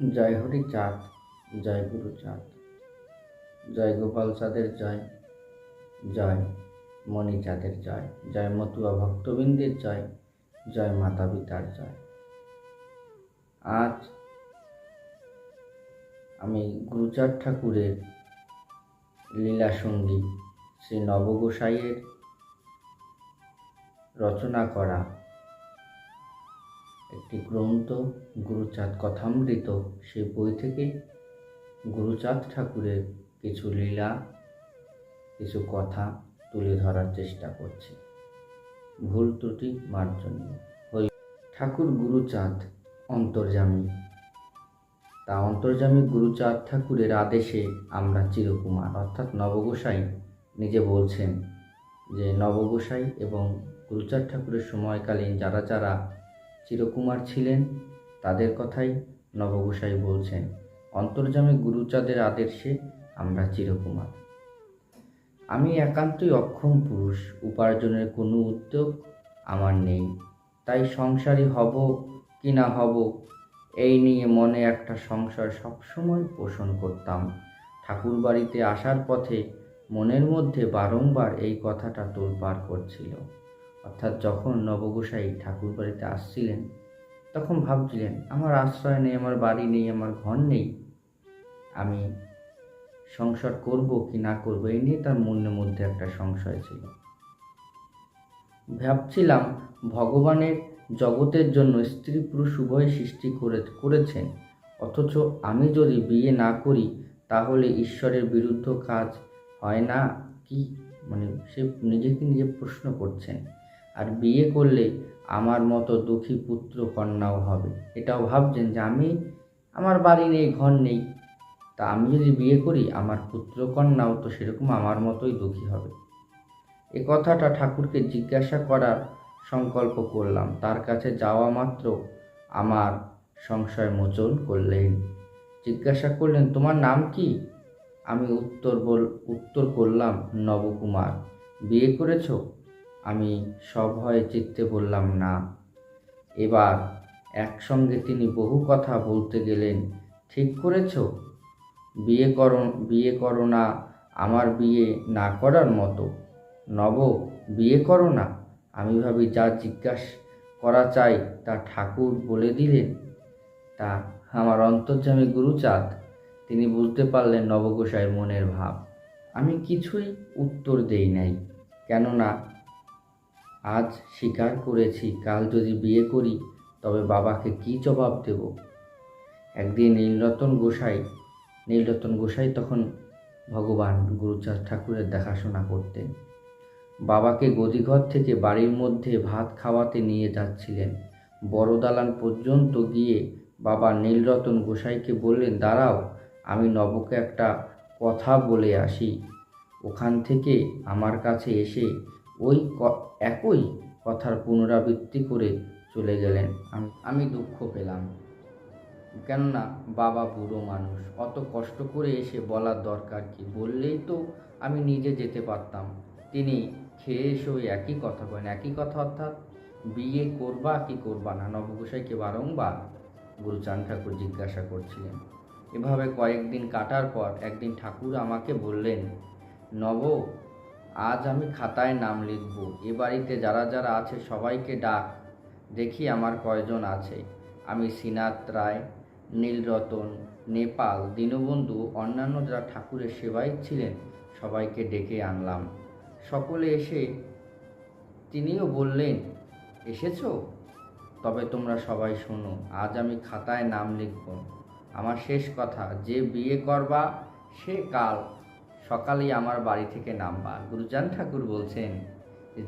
জয় হরি চাঁদ, জয় গুরু চাঁদ, জয় গোপাল চাঁদের জয়, জয় মণি চাঁদের জয়, জয় মতুয়া ভক্তবৃন্দের জয়, জয় মাতা পিতার জয়। আজ আমি গুরুচাঁদ ঠাকুরের লীলা সঙ্গী শ্রী নবগোসাইয়ের রচনা করা একটি গ্রন্থ গুরুচাঁদ কথামৃত, সেই বই থেকে গুরুচাঁদ ঠাকুরের কিছু লীলা, কিছু কথা তুলে ধরার চেষ্টা করছি, ভুল ত্রুটি মার্জনীয়। ঠাকুর গুরুচাঁদ অন্তর্যামী, তা অন্তর্যামী গুরুচাঁদ ঠাকুরের আদেশে আমরা চিরকুমার, অর্থাৎ নবগোসাই নিজে বলছেন যে নবগোসাই এবং গুরুচাঁদ ঠাকুরের সময়কালীন যারা যারা চিরকুমার ছিলেন তাদের কথাই নবগোসাই বলছেন। অন্তর্যামী গুরুচাঁদের আদেশে আমরা চিরকুমার। আমি একান্তই অক্ষম পুরুষ, উপার্জনের কোনো উদ্যোগ আমার নেই, তাই সংসারী হব কি না হব এই নিয়ে মনে একটা সংশয় সবসময় পোষণ করতাম। ঠাকুর বাড়িতে আসার পথে মনের মধ্যে বারংবার এই কথাটা তোলপাড় করছিল। অর্থাৎ যখন নবগোসাই ঠাকুর বাড়িতে আসছিলেন তখন ভাবছিলেন আমার আশ্রয় নেই, আমার বাড়ি নেই, আমার ঘর নেই, আমি সংসার করব কি না করব এই নিয়ে তার মনের মধ্যে একটা সংশয় ছিল। ভাবছিলাম ভগবানের জগতের জন্য স্ত্রী পুরুষ উভয় সৃষ্টি করেছেন, অথচ আমি যদি বিয়ে না করি তাহলে ঈশ্বরের বিরুদ্ধ কাজ হয় না কি? সে নিজেকে নিজে প্রশ্ন করছেন। আর বিয়ে করলে আমার মতো দুঃখী পুত্র কন্যাও হবে, এটাও ভাবছেন যে আমার বাড়ি নেই, ঘর নেই, তা আমি যদি বিয়ে করি আমার পুত্র কন্যাও তো সেরকম আমার মতোই দুঃখী হবে। এ কথাটা ঠাকুরকে জিজ্ঞাসা করার সংকল্প করলাম। তার কাছে যাওয়া মাত্র আমার সংশয় মোচন করলেন। জিজ্ঞাসা করলেন, তোমার নাম কি? আমি উত্তর করলাম, নবকুমার। বিয়ে করেছ? আমি সভয়ে চিত্তে বললাম, না। এবার একসঙ্গে তিনি বহু কথা বলতে গেলেন। ঠিক করেছ? বিয়ে করো না, আমার বিয়ে না করার মতো। নব, বিয়ে করো না? আমি ভাবি যা জিজ্ঞাসা করা চাই তা ঠাকুর বলে দিলেন। তা আমার অন্তর্যামী গুরুচাঁদ তিনি বুঝতে পারলেন নবগোসাইয়ের মনের ভাব। আমি কিছুই উত্তর দেই নাই, কেননা আজ স্বীকার করেছি কাল যদি বিয়ে করি তবে বাবাকে কি জবাব দেব। একদিন নীলরতন গোসাই তখন ভগবান গুরুচাঁদ ঠাকুরের দেখাশোনা করতেন। বাবাকে গদিঘর থেকে বাড়ির মধ্যে ভাত খাওয়াতে নিয়ে যাচ্ছিলেন। বড় দালান পর্যন্ত গিয়ে বাবা নীলরতন গোসাইকে বললেন, দাঁড়াও, আমি নবকে একটা কথা বলে আসি। ওখান থেকে আমার কাছে এসে একই কথার পুনরাবৃত্তি করে চলে গেলেন। আমি দুঃখ পেলাম, কেননা বাবা বুড়ো মানুষ, অত কষ্ট করে এসে বলার দরকার কি? বললেই তো আমি নিজে যেতে পারতাম। তিনি খেয়ে এসে ওই একই কথা বলেন। একই কথা অর্থাৎ বিয়ে করবা কি করবা না, নবগোসাইকে বারংবার গুরুচাঁদ ঠাকুর জিজ্ঞাসা করছিলেন। এভাবে কয়েকদিন কাটার পর একদিন ঠাকুর আমাকে বললেন, নব, আজ আমি খাতায় নাম লিখব। এ বাড়িতে যারা যারা আছে সবাইকে ডাক, দেখি আমার কয়জন আছে। আমি শ্রীনাথ রায়, নীলরতন, নেপাল, দীনবন্ধু, অন্যান্য যারা ঠাকুরের সেবায় ছিলেন সবাইকে ডেকে আনলাম। সকলে এসে তিনিও বললেন, এসেছ? তবে তোমরা সবাই শোনো, আজ আমি খাতায় নাম লিখব। আমার শেষ কথা, যে বিয়ে করবা সে কাল সকালেই আমার বাড়ি থেকে নামবা। গুরুচাঁদ ঠাকুর বলছেন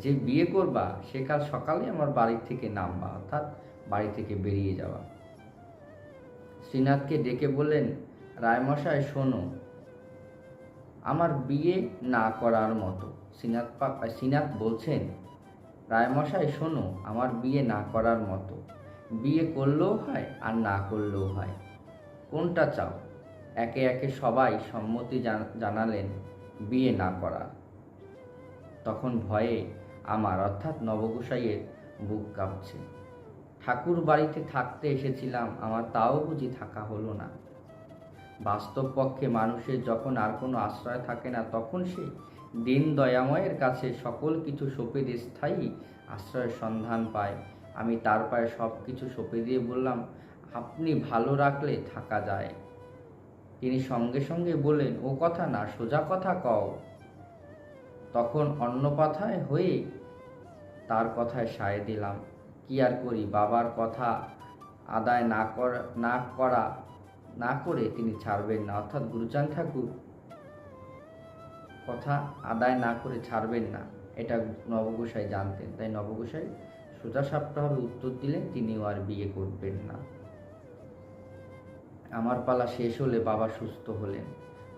যে বিয়ে করবা সে কাল সকালেই আমার বাড়ি থেকে নামবা, অর্থাৎ বাড়ি থেকে বেরিয়ে যাওয়া। শ্রীনাথকে ডেকে বললেন, রায়মশাই শোনো, আমার বিয়ে না করার মতো। শ্রীনাথ বলছেন, রায়মশাই শোনো, আমার বিয়ে না করার মতো। বিয়ে করলেও হয় আর না করলেও হয়, কোনটা চাও? একে একে সবাই সম্মতি জানালেন বিয়ে না করা। তখন ভয়ে আমার অর্থাৎ নবগোসাইয়ের বুক কাঁপছে। ঠাকুর বাড়িতে থাকতে এসেছিলাম, আমার তাও বুঝি থাকা হলো না। বাস্তব পক্ষে মানুষের যখন আর কোনো আশ্রয় থাকে না, তখন সে দীন দয়াময়ের কাছে সকল কিছু সঁপে দিয়ে স্থায়ী আশ্রয়ের সন্ধান পায়। আমি তার পায়ে সব কিছু সঁপে দিয়ে বললাম, আপনি ভালো রাখলে থাকা যায়। তিনি সঙ্গে সঙ্গে বললেন, ও কথা না, সোজা কথা কও। তখন অন্য কথায় হয়ে তার কথায় সায় দিলাম। কি আর করি, বাবার কথা আদায় না করে তিনি ছাড়বেন না, অর্থাৎ গুরুচাঁদ ঠাকুর কথা আদায় না করে ছাড়বেন না, এটা নবগোসাই জানতেন। তাই নবগোসাই সোজাসাপটাভাবে উত্তর দিলেন, তিনিও আর বিয়ে করবেন না। আমার পালা শেষ হলে বাবা সুস্থ হলেন।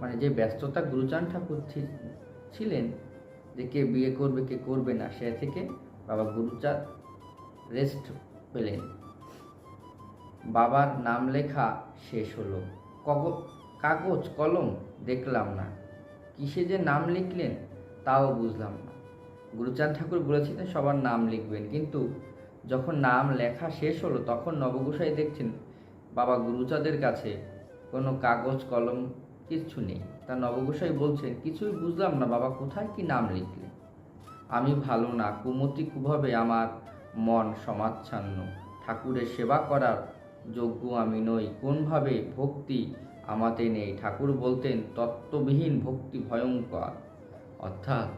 মানে যে ব্যস্ততা গুরুচাঁদ ঠাকুর ছিলেন যে কে বিয়ে করবে কে করবে না, সে থেকে বাবা গুরুচাঁদ রেস্ট পেলেন। বাবার নাম লেখা শেষ হলো। কাগজ কলম দেখলাম না, কিসে যে নাম লিখলেন তাও বুঝলাম না। গুরুচাঁদ ঠাকুর বলেছিলেন সবার নাম লিখবেন, কিন্তু যখন নাম লেখা শেষ হলো তখন নবগোসাই দেখছেন বাবা গুরুচাঁদের কাছে কোনো কাগজ কলম কিচ্ছু নেই। তা নবগোসাই বলছেন, কিছুই বুঝলাম না বাবা, কোথায় কি নাম লিখলেন? আমি ভালো না, কুমতি কুভাবে আমার মন সমাচ্ছন্ন, ঠাকুরের সেবা করার যোগ্য আমি নই, কোনভাবে ভক্তি আমাতে নেই। ঠাকুর বলতেন, তত্ত্ববিহীন ভক্তি ভয়ঙ্কর। অর্থাৎ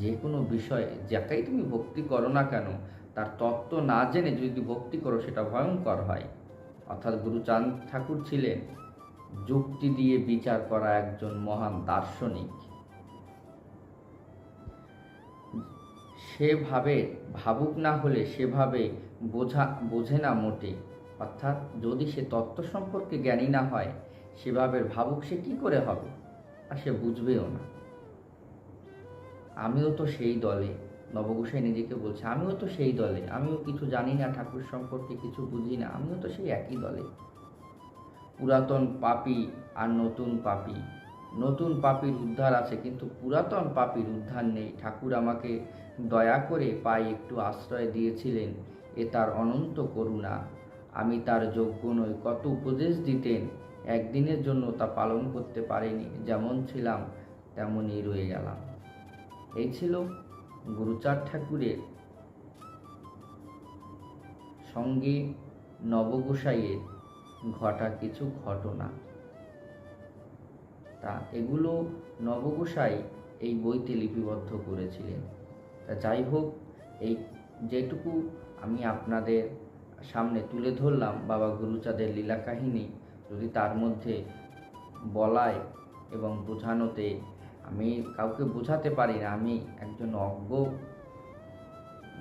যে কোনো বিষয়ে যাকেই তুমি ভক্তি করো না কেন, তার তত্ত্ব না জেনে যদি ভক্তি করো সেটা ভয়ঙ্কর হয়। অর্থাৎ গুরুচাঁদ ঠাকুর ছিলেন যুক্তি দিয়ে বিচার করা একজন মহান দার্শনিক। সেভাবে ভাবুক না হলে সেভাবে বোঝে না মোটে। অর্থাৎ যদি সে তত্ত্ব সম্পর্কে জ্ঞানী না হয়, সেভাবে ভাবুক সে কি করে হবে, আর সে বুঝবেও না। আমিও তো সেই দলে, নবগোসাই নিজেকে বলছে, আমিও তো সেই দলে, আমিও কিছু জানি না ঠাকুর সম্পর্কে, কিছু বুঝি না, আমিও তো সেই একই দলে। পুরাতন পাপী আর নতুন পাপী, নতুন পাপীর উদ্ধার আছে কিন্তু পুরাতন পাপীর উদ্ধার নেই। ঠাকুর আমাকে দয়া করে পায়ে একটু আশ্রয় দিয়েছিলেন, এ তার অনন্ত করুণা। আমি তার যোগ্য নই, কত উপদেশ দিতেন, একদিনের জন্য তা পালন করতে পারিনি, যেমন ছিলাম তেমনই রয়ে গেলাম। এই ছিল গুরুচাঁদ ঠাকুরের সঙ্গে নবগোসাইয়ের ঘটা কিছু ঘটনা। তা এগুলো নবগোসাই এই বইতে লিপিবদ্ধ করেছিলেন। তা যাই হোক, এই যেটুকু আমি আপনাদের সামনে তুলে ধরলাম বাবা গুরুচাঁদের লীলা কাহিনী, যদি তার মধ্যে বলায় এবং বোঝানোতে আমি কাউকে বোঝাতে পারি না, আমি একজন অজ্ঞ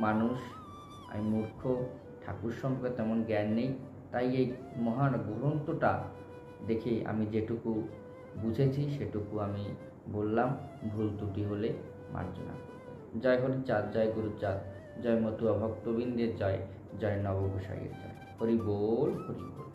মানুষ, আমি মূর্খ, ঠাকুর সম্পর্কে তেমন জ্ঞান নেই, তাই এই মহান গ্রন্থটা দেখে আমি যেটুকু বুঝেছি সেটুকু আমি বললাম, ভুল ত্রুটি হলে মার্জনা করবেন। জয় হরিচাঁদ, জয় গুরুচাঁদ, জয় মতুয়া ভক্তবৃন্দের জয়, জয় নবগোসাইয়ের জয়। হরি বল, হরি বল।